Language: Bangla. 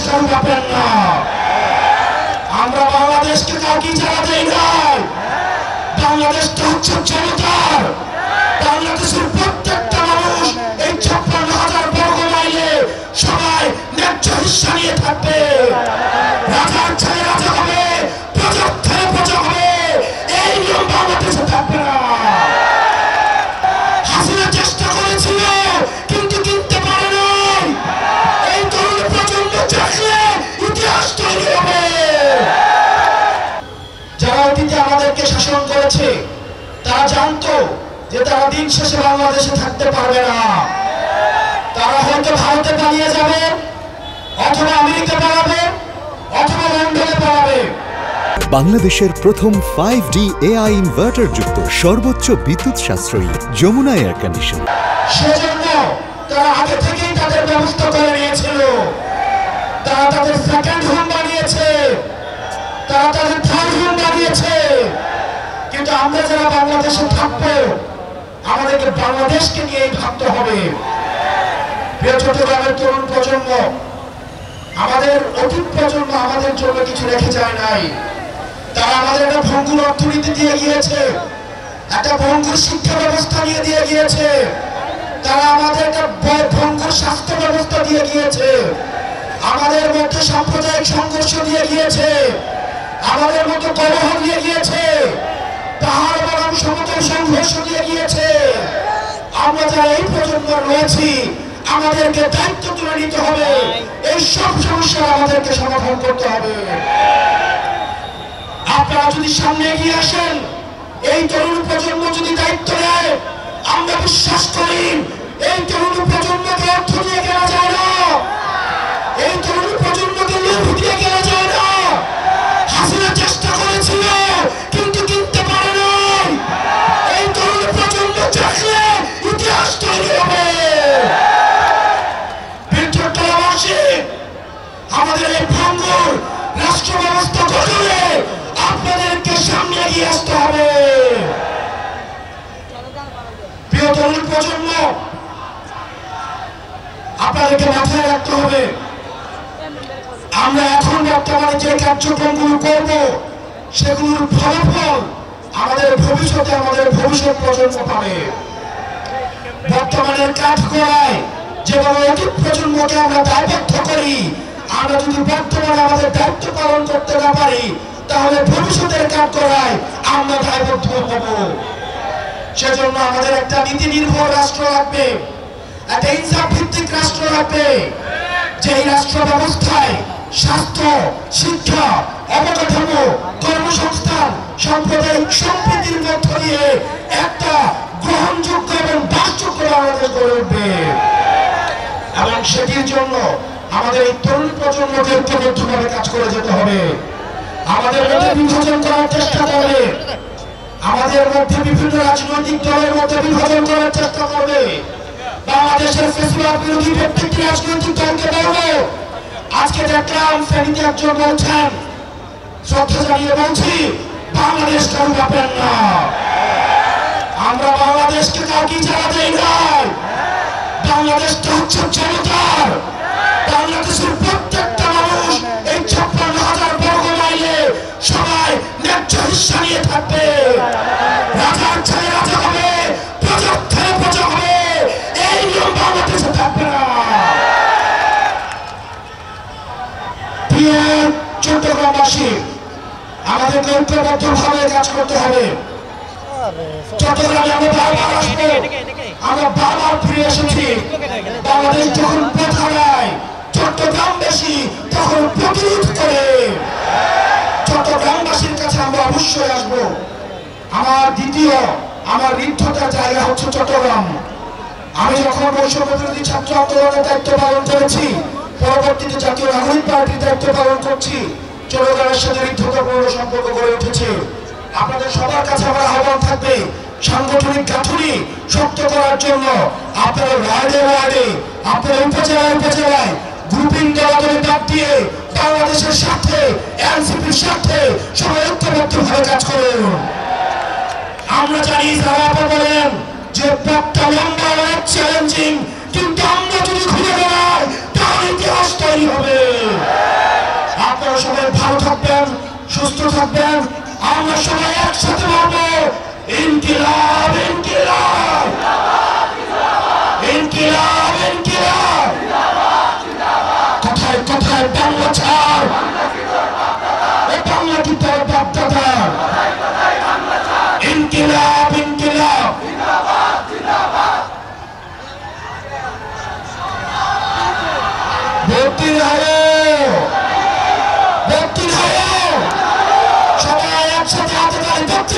কারো বাপের না। আমরা বাংলাদেশকে কাউকে ইজারা দেই নাই। বাংলাদেশটা হচ্ছে জনতার। বাংলাদেশের প্রত্যেকটা মানুষ এই 56,000 বর্গ মাইলে সবাই ন্যায্য হিস্সা নিয়ে থাকবে। রাজার ছেলে রাজা হবে, প্রজার ছেলে প্রজা হবে, এই নিয়ম বাংলাদেশে থাকবে না। হাসিনা চেষ্টা করেছিল কিন্তু কিনতে পারে নাই। এই তরুণ প্রজন্ম চাইলে ইতিহাস তৈরি হবে। যারা অতীতে আমাদেরকে শাসন করেছে তারা জানতো যে তারা দিন শেষে বাংলাদেশে থাকতে পারবে না। তারা হয়তো ভারতে পালিয়ে যাবে, অথবা আমেরিকা পালাবে, অথবা লন্ডনে পালাবে। বাংলাদেশের প্রথম 5D AI ইনভার্টার যুক্ত সর্বোচ্চ বিদ্যুৎ সাশ্রয়ী যমুনা এয়ার কন্ডিশন। সেজন্য তারা আগে থেকেই তাদের ব্যবস্থা করে নিয়েছিল। তারা তাদের সেকেন্ড হোম বানিয়েছে, তারা তাদের থার্ড হোম বানিয়েছে। কিন্তু আমরা যারা বাংলাদেশে থাকবো আমাদেরকে বাংলাদেশকে নিয়েই ভাবতে হবে। প্রিয় চট্টগ্রামের তরুণ প্রজন্ম, আমাদের অতীত প্রজন্ম আমাদের জন্য কিছু রেখে যায় নাই। তারা আমাদের একটা ভঙ্গুর অর্থনীতি দিয়ে গিয়েছে, একটা ভঙ্গুর শিক্ষা ব্যবস্থা দিয়ে গিয়েছে। তারা আমাদের একটা ভঙ্গুর স্বাস্থ্য ব্যবস্থা দিয়ে গিয়েছে, আমাদের মধ্যে সাম্প্রদায়িক সংঘর্ষ দিয়ে গিয়েছে, আমাদের মধ্যে কলহ দিয়ে গিয়েছে, পাহাড় বনাম সমতল সংঘর্ষ দিয়ে গিয়েছে। আমরা যারা এই প্রজন্ম রয়েছি আমাদেরকে দায়িত্ব তুলে নিতে হবে। এই সব সমস্যা আমাদেরকে সমাধান করতে হবে। আপনারা যদি সামনে এগিয়ে আসেন, এই তরুণ প্রজন্ম যদি দায়িত্ব নেয়, আমরা বিশ্বাস করি এই তরুণ প্রজন্মকে অর্থ দিয়ে কেনা যায় না, এই তরুণ প্রজন্মকে লোভ দিয়ে কেনা যায় না। হাসিনা চেষ্টা করেছিল কিন্তু কিনতে পারে নাই। এই তরুণ প্রজন্ম চাইলে ইতিহাস তৈরি হবে। আমাদের এই ভঙ্গুর রাষ্ট্র ব্যবস্থা গঠনে আপনাদেরকে সামনে এগিয়ে আসতে হবে। প্রিয় তরুণ প্রজন্ম, আপনাদেরকে মাথায় রাখতে হবে আমরা এখন বর্তমানে যে কার্যক্রমগুলো করব সেগুলোর ফলাফল আমাদের ভবিষ্যতে আমাদের ভবিষ্যৎ প্রজন্ম পাবে। বর্তমানের কাঠগড়ায় যেভাবে অতীত প্রজন্মকে আমরা দায়বদ্ধ করি, আমরা যদি বর্তমানে আমাদের দায়িত্ব পালন করতে না পারি তাহলে ভবিষ্যতের কাঠগড়ায় আমরা দায়বদ্ধ হব। সেজন্য আমাদের একটা নীতি নির্ভর রাষ্ট্র লাগবে, একটা ইনসাফ ভিত্তিক রাষ্ট্র লাগবে, যেই রাষ্ট্র ব্যবস্থায় স্বাস্থ্য, শিক্ষা, অবকাঠামো, কর্মসংস্থান, সাম্প্রদায়িক সম্প্রীতির মধ্য দিয়ে একটা গ্রহণযোগ্য এবং বাসযোগ্য বাংলাদেশ গড়ে উঠবে। এবং সেটির জন্য আমাদের এই তরুণ প্রজন্মকে ঐক্যবদ্ধভাবে কাজ করে যেতে হবে। আমাদের মধ্যে বিভাজন করার চেষ্টা করবে, আমাদের মধ্যে বিভিন্ন রাজনৈতিক দলের মধ্যে বিভাজন করার চেষ্টা করবে। বাংলাদেশের ফেসিবাদ বিরোধী প্রত্যেকটি রাজনৈতিক দলকে বলবো, আজকে দেখলাম ফেনীতে একজন বলছেন, শ্রদ্ধা জানিয়ে বলছি, বাংলাদেশ কারো বাপের না। আমরা বাংলাদেশকে কাউকে ইজারা দেই নাই। বাংলাদেশটা হচ্ছে জনতার। বাংলাদেশের প্রত্যেকটা মানুষ এই 56,000 বর্গ মাইলে সবাই ন্যায্য হিস্সা নিয়ে থাকবে। রাজার ছেলে রাজা হবে, প্রজার ছেলে প্রজা হবে, এই নিয়ম বাংলাদেশে থাকবে না। প্রিয় চট্টগ্রামবাসী, আমাদেরকে ঐক্যবদ্ধভাবে কাজ করতে হবে। চট্টগ্রামে আমরা বারবার আসবো, আমরা বারবার ফিরে এসেছি। বাংলাদেশ যখন প্রথা নেয় চট্টগ্রামবাসী তখন প্রতিরোধ করে। চট্টগ্রামবাসীর কাছে আমরা অবশ্যই আসবো। আমার ঋদ্ধতার জায়গা হচ্ছে চট্টগ্রাম। আমি যখন বৈষম্য বিরোধী ছাত্র আন্দোলনের দায়িত্ব পালন করেছি, পরবর্তীতে জাতীয় নাগরিক পার্টির দায়িত্ব পালন করছি, চট্টগ্রামের সাথে ঋদ্ধতাপূর্ণ সম্পর্ক গড়ে উঠেছে। আপনাদের সবার কাছে আমার আহ্বান থাকবে, সাংগঠনিক গাঁথুনি শক্ত করার জন্য আপনারা ওয়ার্ডে ওয়ার্ডে, আপনারা উপজেলায় গ্রুপিং দলাদলি বাদ দিয়ে বাংলাদেশের স্বার্থে, এনসিপির স্বার্থে সবাই ঐক্যবদ্ধভাবে কাজ করুন। আমরা জানি যারা বলেন যে পথটা লম্বা অনেক চ্যালেঞ্জিং, কিন্তু আমরা যদি ঘুরে বেড়াই তাহলে ইতিহাস তৈরি হবে। থাকবেন, সুস্থ থাকবেন। আমরা সবাই একসাথে বলবো ইনকিলাব ইনকিলাব ইনকিলাব ইনকিলাব। কোথায় কোথায় বাংলা ছাড়, এ বাংলা কি তোর বাপ দাদা? ইনকিলাব ইনকিলাব। ভর্তির সবাই একসাথে হাতে তালি ভর্তি